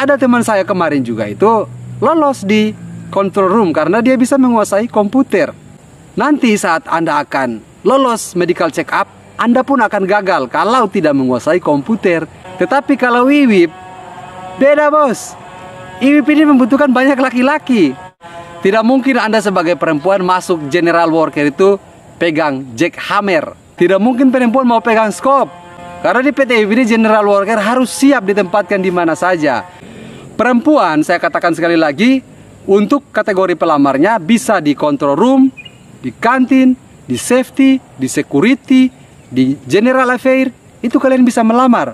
Ada teman saya kemarin juga itu lolos di control room karena dia bisa menguasai komputer. Nanti saat Anda akan lolos medical check up, Anda pun akan gagal kalau tidak menguasai komputer. Tetapi kalau IWIP, beda bos. IWIP ini membutuhkan banyak laki-laki. Tidak mungkin Anda sebagai perempuan masuk general worker itu pegang jackhammer. Tidak mungkin perempuan mau pegang scope. Karena di PT IWIP ini general worker harus siap ditempatkan di mana saja. Perempuan, saya katakan sekali lagi, untuk kategori pelamarnya bisa di control room, di kantin, di safety, di security, di general affair, itu kalian bisa melamar.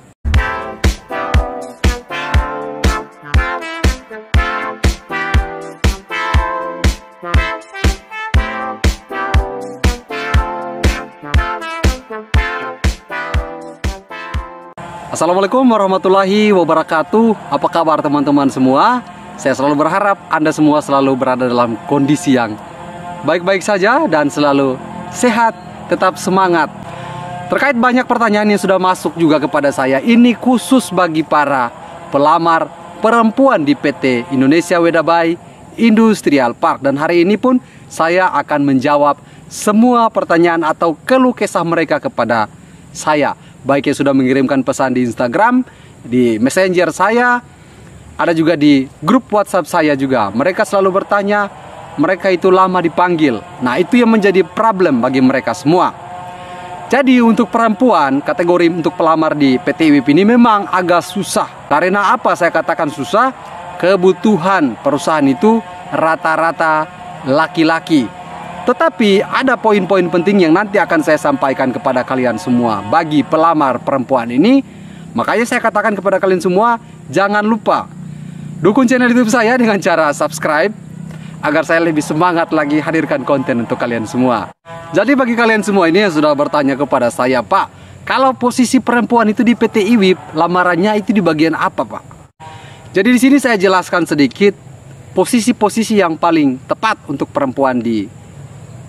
Assalamualaikum warahmatullahi wabarakatuh. Apa kabar teman-teman semua? Saya selalu berharap Anda semua selalu berada dalam kondisi yang baik-baik saja dan selalu sehat, tetap semangat. Terkait banyak pertanyaan yang sudah masuk juga kepada saya, ini khusus bagi para pelamar perempuan di PT Indonesia Wedabai Industrial Park. Dan hari ini pun saya akan menjawab semua pertanyaan atau keluh kesah mereka kepada saya. Baik yang sudah mengirimkan pesan di Instagram, di Messenger saya, ada juga di grup WhatsApp saya juga. Mereka selalu bertanya, mereka itu lama dipanggil. Nah, itu yang menjadi problem bagi mereka semua. Jadi untuk perempuan, kategori untuk pelamar di PT IWIP ini memang agak susah. Karena apa saya katakan susah? Kebutuhan perusahaan itu rata-rata laki-laki. Tetapi ada poin-poin penting yang nanti akan saya sampaikan kepada kalian semua. Bagi pelamar perempuan ini, makanya saya katakan kepada kalian semua, jangan lupa dukung channel YouTube saya dengan cara subscribe, agar saya lebih semangat lagi hadirkan konten untuk kalian semua. Jadi bagi kalian semua ini yang sudah bertanya kepada saya, Pak, kalau posisi perempuan itu di PT IWIP, lamarannya itu di bagian apa, Pak? Jadi di sini saya jelaskan sedikit posisi-posisi yang paling tepat untuk perempuan di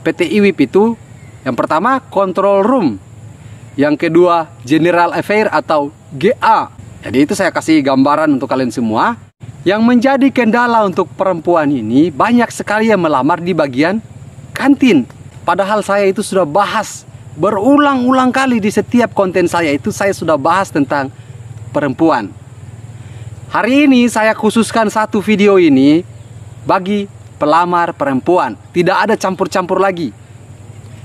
PT IWIP itu. Yang pertama, control room. Yang kedua, general affair atau GA. Jadi itu saya kasih gambaran untuk kalian semua. Yang menjadi kendala untuk perempuan ini, banyak sekali yang melamar di bagian kantin. Padahal saya itu sudah bahas berulang-ulang kali di setiap konten saya itu, saya sudah bahas tentang perempuan. Hari ini saya khususkan satu video ini bagi pelamar perempuan. Tidak ada campur-campur lagi.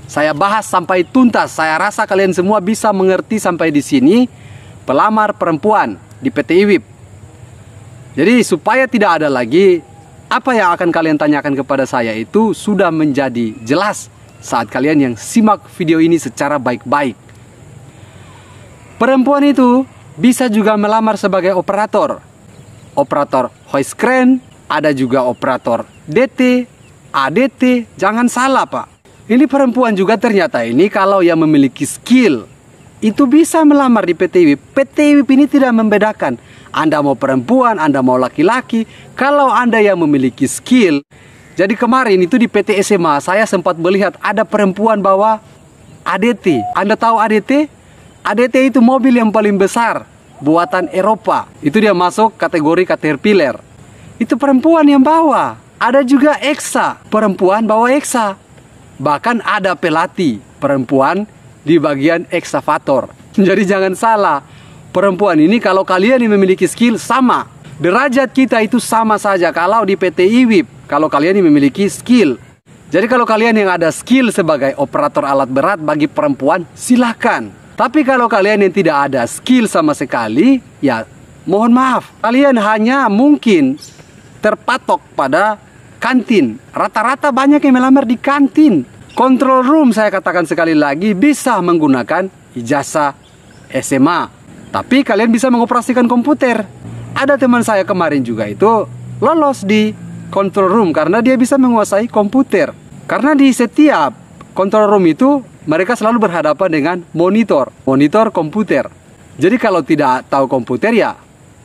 Saya bahas sampai tuntas. Saya rasa kalian semua bisa mengerti sampai di sini. Pelamar perempuan di PT IWIP. Jadi supaya tidak ada lagi apa yang akan kalian tanyakan kepada saya itu sudah menjadi jelas saat kalian yang simak video ini secara baik-baik. Perempuan itu bisa juga melamar sebagai operator. Operator hoist crane, ada juga operator DT, ADT, jangan salah Pak. Ini perempuan juga ternyata ini kalau yang memiliki skill itu bisa melamar di PT IWIP. PT IWIP ini tidak membedakan Anda mau perempuan, Anda mau laki-laki. Kalau Anda yang memiliki skill. Jadi kemarin itu di PT SMA saya sempat melihat ada perempuan bawa ADT. Anda tahu ADT? ADT itu mobil yang paling besar buatan Eropa. Itu dia masuk kategori Caterpillar. Itu perempuan yang bawa. Ada juga EXA, perempuan bawa EXA. Bahkan ada pelatih perempuan di bagian ekskavator. Jadi jangan salah, perempuan ini kalau kalian yang memiliki skill sama. Derajat kita itu sama saja kalau di PT IWIP, kalau kalian yang memiliki skill. Jadi kalau kalian yang ada skill sebagai operator alat berat bagi perempuan, silahkan. Tapi kalau kalian yang tidak ada skill sama sekali, ya mohon maaf, kalian hanya mungkin terpatok pada kantin. Rata-rata banyak yang melamar di kantin. Control room saya katakan sekali lagi bisa menggunakan ijazah SMA. Tapi kalian bisa mengoperasikan komputer. Ada teman saya kemarin juga itu lolos di control room karena dia bisa menguasai komputer. Karena di setiap control room itu mereka selalu berhadapan dengan monitor komputer. Jadi kalau tidak tahu komputer ya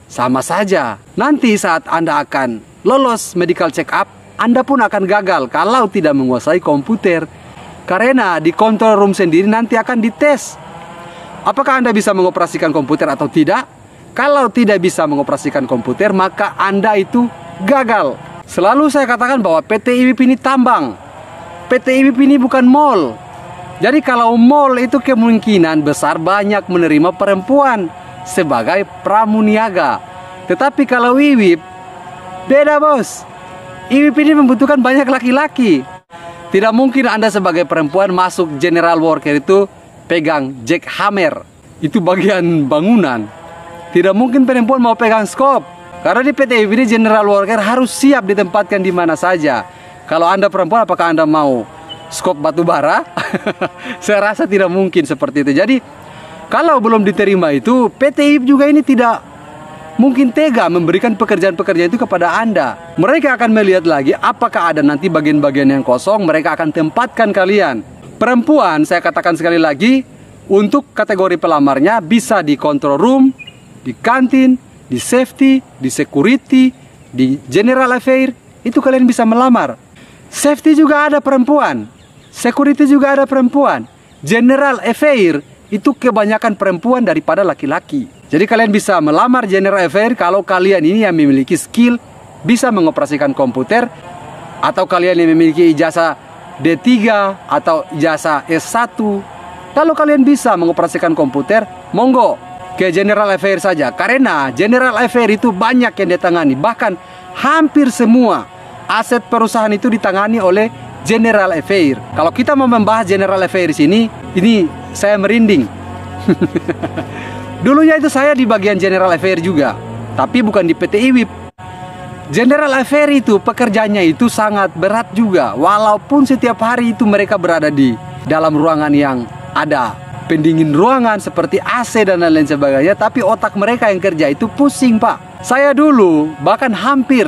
sama saja. Nanti saat Anda akan lolos medical check up, Anda pun akan gagal kalau tidak menguasai komputer. Karena di control room sendiri nanti akan dites apakah Anda bisa mengoperasikan komputer atau tidak. Kalau tidak bisa mengoperasikan komputer, maka Anda itu gagal. Selalu saya katakan bahwa PT IWIP ini tambang. PT IWIP ini bukan mall. Jadi kalau mall itu kemungkinan besar banyak menerima perempuan sebagai pramuniaga. Tetapi kalau IWIP, beda bos. IWIP ini membutuhkan banyak laki-laki. Tidak mungkin Anda sebagai perempuan masuk general worker itu pegang jackhammer. Itu bagian bangunan. Tidak mungkin perempuan mau pegang skop. Karena di PT IWIP ini general worker harus siap ditempatkan di mana saja. Kalau Anda perempuan, apakah Anda mau skop batu bara? Saya rasa tidak mungkin seperti itu. Jadi kalau belum diterima itu, PT IWIP juga ini tidak mungkin tega memberikan pekerjaan-pekerjaan itu kepada Anda. Mereka akan melihat lagi apakah ada nanti bagian-bagian yang kosong. Mereka akan tempatkan kalian. Perempuan, saya katakan sekali lagi, untuk kategori pelamarnya bisa di control room, di kantin, di safety, di security, di general affair. Itu kalian bisa melamar. Safety juga ada perempuan, security juga ada perempuan. General affair itu kebanyakan perempuan daripada laki-laki. Jadi kalian bisa melamar general affair kalau kalian ini yang memiliki skill bisa mengoperasikan komputer, atau kalian yang memiliki ijazah D3 atau ijazah S1. Kalau kalian bisa mengoperasikan komputer, monggo ke general affair saja. Karena general affair itu banyak yang ditangani. Bahkan hampir semua aset perusahaan itu ditangani oleh general affair. Kalau kita mau membahas general affair di sini, ini saya merinding. Dulunya itu saya di bagian general affair juga, tapi bukan di PT IWIP. General affair itu pekerjaannya itu sangat berat juga. Walaupun setiap hari itu mereka berada di dalam ruangan yang ada pendingin ruangan seperti AC dan lain-lain sebagainya, tapi otak mereka yang kerja itu pusing, Pak. Saya dulu bahkan hampir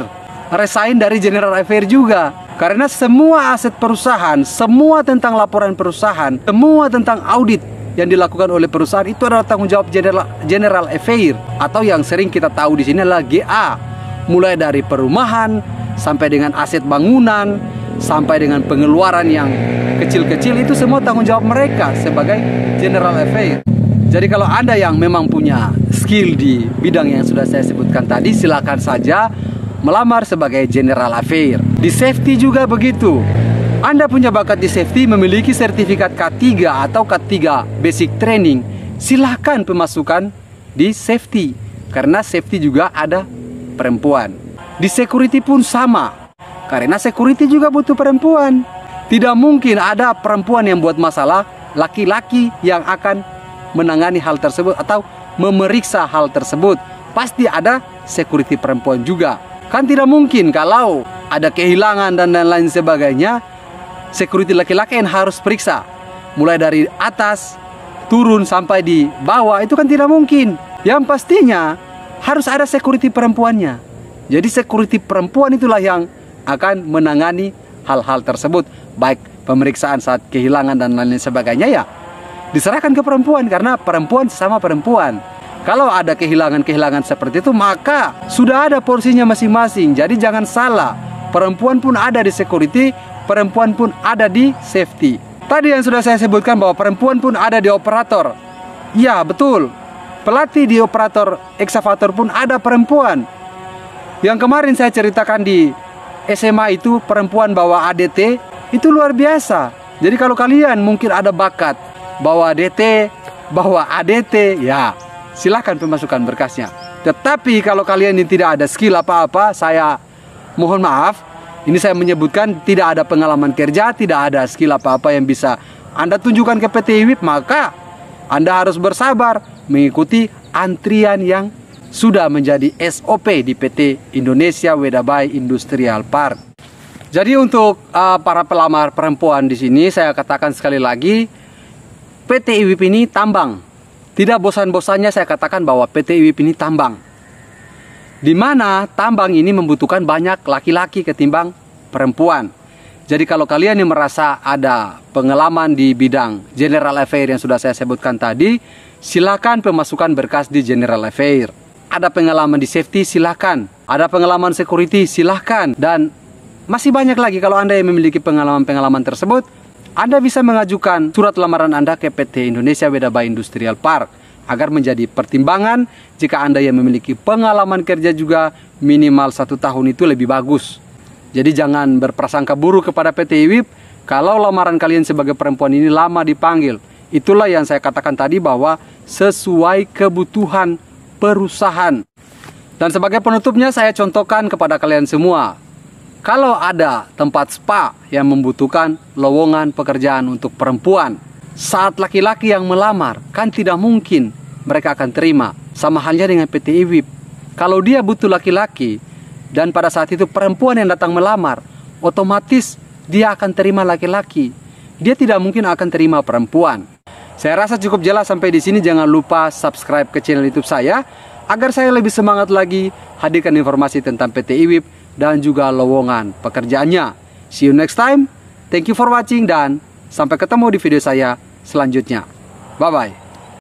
resign dari general affair juga. Karena semua aset perusahaan, semua tentang laporan perusahaan, semua tentang audit yang dilakukan oleh perusahaan itu adalah tanggung jawab general affair, atau yang sering kita tahu di sini adalah GA. Mulai dari perumahan sampai dengan aset bangunan, sampai dengan pengeluaran yang kecil-kecil, itu semua tanggung jawab mereka sebagai general affair. Jadi kalau Anda yang memang punya skill di bidang yang sudah saya sebutkan tadi, silakan saja melamar sebagai general affair. Di safety juga begitu. Anda punya bakat di safety, memiliki sertifikat K3 atau K3 basic training, silahkan pemasukan di safety. Karena safety juga ada perempuan. Di security pun sama. Karena security juga butuh perempuan. Tidak mungkin ada perempuan yang buat masalah, laki-laki yang akan menangani hal tersebut atau memeriksa hal tersebut. Pasti ada security perempuan juga. Kan tidak mungkin kalau ada kehilangan dan lain-lain sebagainya, security laki-laki yang harus periksa. Mulai dari atas, turun sampai di bawah, itu kan tidak mungkin. Yang pastinya harus ada security perempuannya. Jadi security perempuan itulah yang akan menangani hal-hal tersebut. Baik pemeriksaan saat kehilangan dan lain-lain sebagainya, ya diserahkan ke perempuan, karena perempuan sesama perempuan. Kalau ada kehilangan-kehilangan seperti itu, maka sudah ada porsinya masing-masing. Jadi jangan salah, perempuan pun ada di security, perempuan pun ada di safety. Tadi yang sudah saya sebutkan bahwa perempuan pun ada di operator. Ya betul, pelatih di operator ekskavator pun ada perempuan. Yang kemarin saya ceritakan di SMA itu, perempuan bawa ADT, itu luar biasa. Jadi kalau kalian mungkin ada bakat bawa DT, bawa ADT, ya silahkan pemasukan berkasnya. Tetapi kalau kalian ini tidak ada skill apa-apa, saya mohon maaf, ini saya menyebutkan tidak ada pengalaman kerja, tidak ada skill apa-apa yang bisa Anda tunjukkan ke PT IWIP, maka Anda harus bersabar mengikuti antrian yang sudah menjadi SOP di PT Indonesia Wedabai Industrial Park. Jadi untuk para pelamar perempuan di sini, saya katakan sekali lagi, PT IWIP ini tambang. Tidak bosan-bosannya saya katakan bahwa PT IWIP ini tambang. Di mana tambang ini membutuhkan banyak laki-laki ketimbang perempuan. Jadi kalau kalian yang merasa ada pengalaman di bidang general affair yang sudah saya sebutkan tadi, silakan pemasukan berkas di general affair. Ada pengalaman di safety, silakan. Ada pengalaman security, silakan. Dan masih banyak lagi. Kalau Anda yang memiliki pengalaman-pengalaman tersebut, Anda bisa mengajukan surat lamaran Anda ke PT Indonesia Wedabai Industrial Park. agar menjadi pertimbangan jika Anda yang memiliki pengalaman kerja juga minimal 1 tahun itu lebih bagus. Jadi jangan berprasangka buruk kepada PT IWIB kalau lamaran kalian sebagai perempuan ini lama dipanggil. Itulah yang saya katakan tadi bahwa sesuai kebutuhan perusahaan. Dan sebagai penutupnya saya contohkan kepada kalian semua. Kalau ada tempat spa yang membutuhkan lowongan pekerjaan untuk perempuan, saat laki-laki yang melamar, kan tidak mungkin mereka akan terima. Sama halnya dengan PT IWIB. Kalau dia butuh laki-laki, dan pada saat itu perempuan yang datang melamar, otomatis dia akan terima laki-laki. Dia tidak mungkin akan terima perempuan. Saya rasa cukup jelas sampai di sini. Jangan lupa subscribe ke channel YouTube saya, agar saya lebih semangat lagi hadirkan informasi tentang PT IWIB dan juga lowongan pekerjaannya. See you next time. Thank you for watching dan sampai ketemu di video saya selanjutnya. Bye-bye.